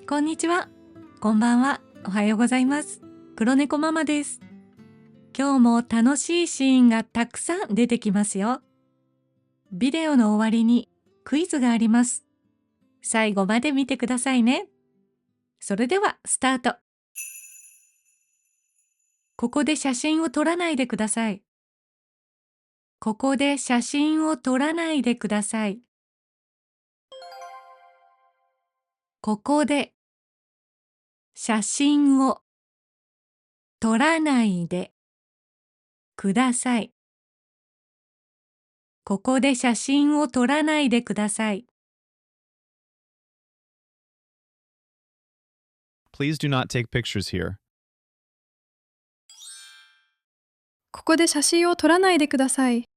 こんにちは。こんばんは。おはようございます。黒猫ママです。今日も楽しいシーンがたくさん出てきますよ。ビデオの終わりにクイズがあります。最後まで見てくださいね。それではスタート。ここで写真を撮らないでください。ここで写真を撮らないでください。ここで写真を撮らないでください。ここで写真を撮らないでください。Please do not take pictures here. ここで写真を撮らないでください。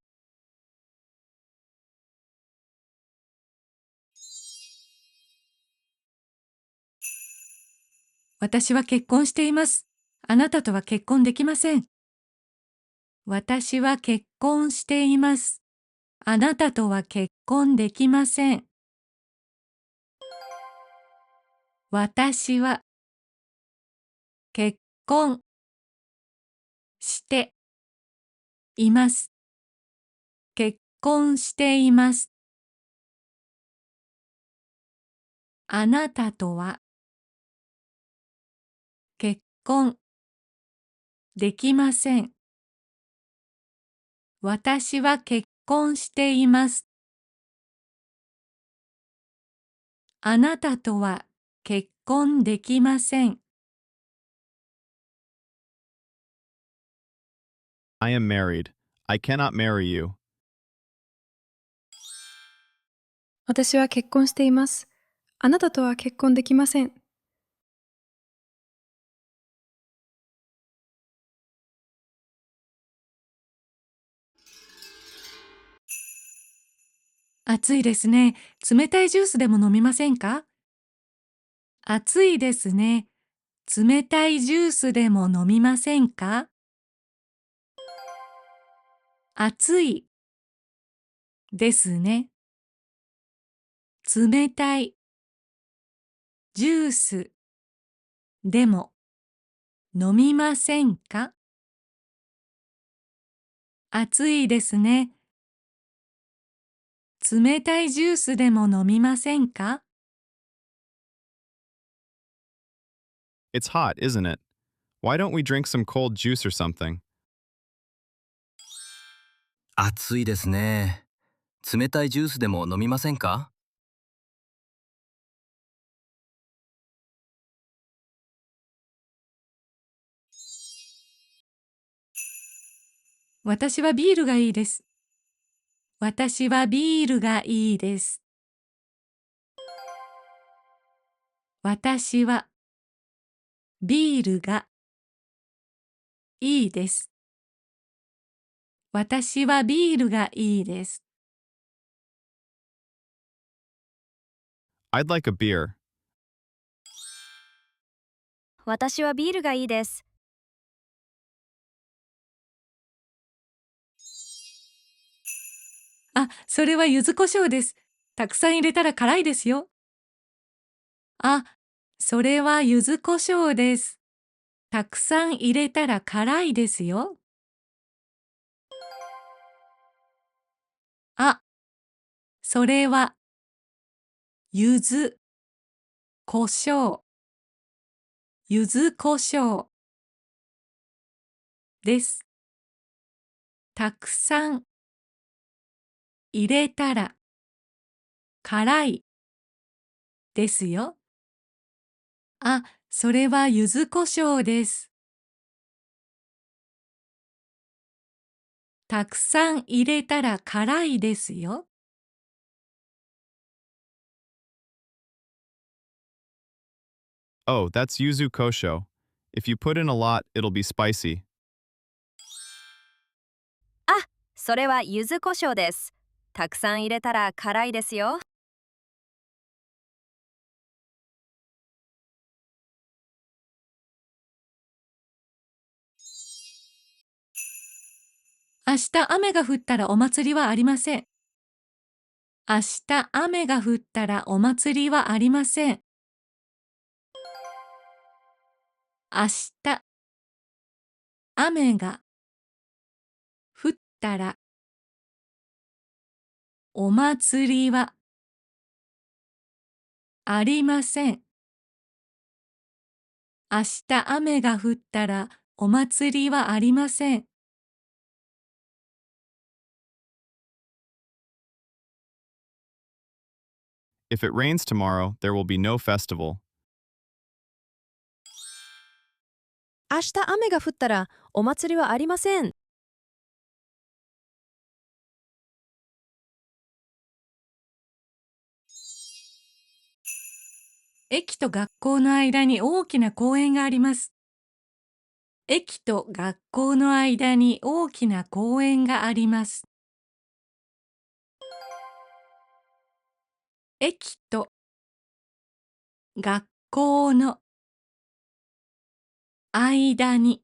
私は結婚しています。あなたとは結婚できません。私は結婚しています。あなたとは結婚できません。私は結婚しています。結婚しています。あなたとは結婚できません。私は結婚しています。あなたとは結婚できません。I am married. I cannot marry you. 私は結婚しています。あなたとは結婚できません。暑いですね。冷たいジュースでも飲みませんか？暑いですね。冷たいジュースでも飲みませんか？暑いですね。冷たいジュースでも飲みませんか？暑いですね。冷たいジュースでも飲みませんか？ It's hot, isn't it? Why don't we drink some cold juice or something? 暑いですね。冷たいジュースでも飲みませんか？私はビールがいいです。私はビールがいいです。私はビールがいいです。私はビールがいいです。I'd like a beer. 私はビールがいいです。あ、それは柚子胡椒です。たくさん入れたら辛いですよ。あ、それは柚子胡椒です。たくさん入れたら辛いですよ。あ、それは柚子胡椒。柚子胡椒です。たくさん入れたら辛いですよ。あ、それは柚子胡椒です。たくさん入れたら辛いですよ。Oh, that's yuzu kosho. If you put in a lot, it'll be spicy. あ、それは柚子胡椒です。たくさん入れたら辛いですよ。明日雨が降ったらお祭りはありません。明日雨が降ったらお祭りはありません。明日、雨が降ったら、お祭りはありません。明日雨が降ったら、お祭りはありません。If it rains tomorrow, there will be no festival. 明日雨が降ったらお祭りはありません。駅と学校の間に大きな公園があります。駅と学校の間に大きな公園があります。駅と学校の間に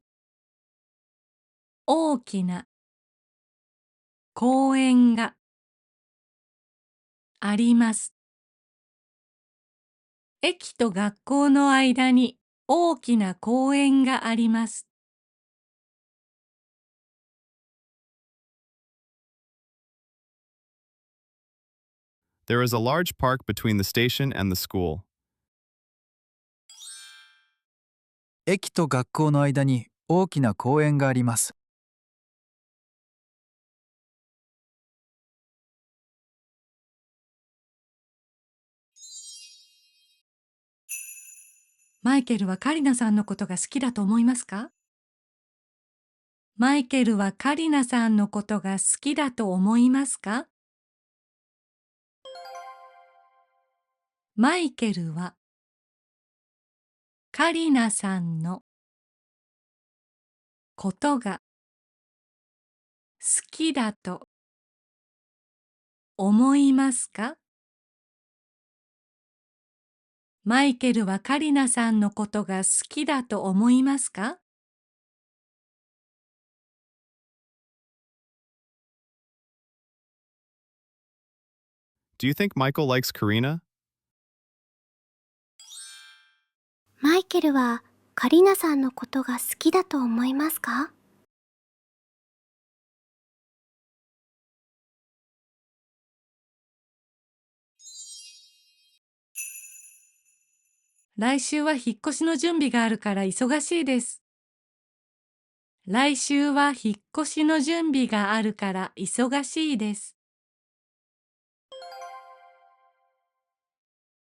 大きな公園があります。駅と学校の間に大きな公園があります。There is a large park between the station and the school. 駅と学校の間に大きな公園があります。マイケルはカリナさんのことが好きだと思いますか？マイケルはカリナさんのことが好きだと思いますか？マイケルはカリナさんのことが好きだと思いますか？マイケルはカリナさんのことが好きだと思いますか？Do you think Michael likes Karina? マイケルはカリナさんのことが好きだと思いますか？来週は引っ越しの準備があるから忙しいです。来週は引っ越しの準備があるから忙しいです。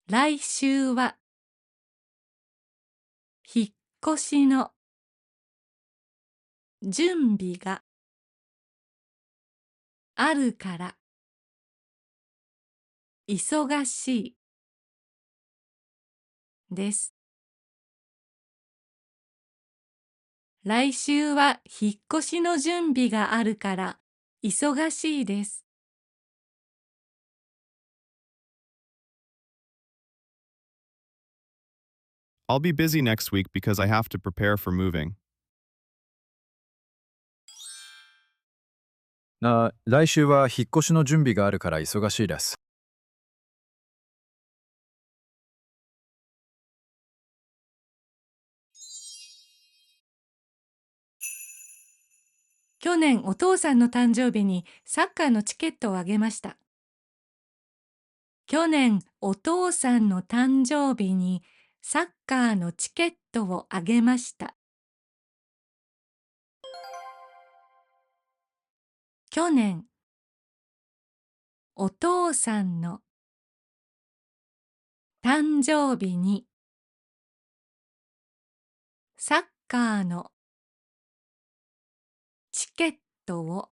来週は引っ越しの準備があるから忙しいです。来週は引っ越しの準備があるから忙しいです。I'll be busy next week because I have to prepare for moving. 来週は引っ越しの準備があるから忙しいです。去年お父さんの誕生日にサッカーのチケットをあげました。去年お父さんの誕生日にサッカーのチケットをあげました。去年お父さんの誕生日にサッカーのチケットを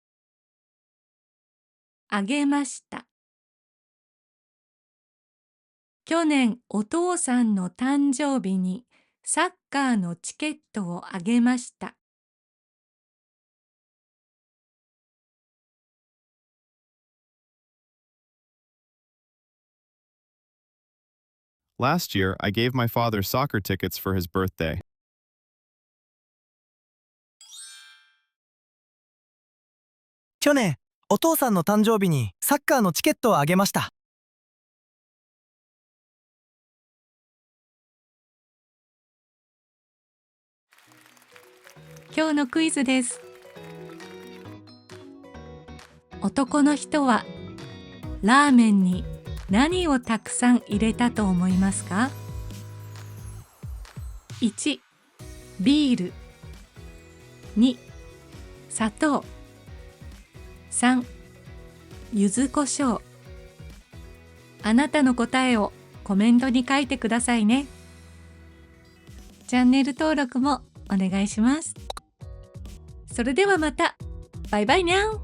あげました。去年お父さんの誕生日にサッカーのチケットをあげました。Last year, I gave my father soccer tickets for his birthday. 去年、お父さんの誕生日にサッカーのチケットをあげました。今日のクイズです。男の人はラーメンに何をたくさん入れたと思いますか？ 1. ビール。 2. 砂糖。 3. 柚子胡椒。あなたの答えをコメントに書いてくださいね。チャンネル登録もお願いします。それではまた。バイバイにゃん。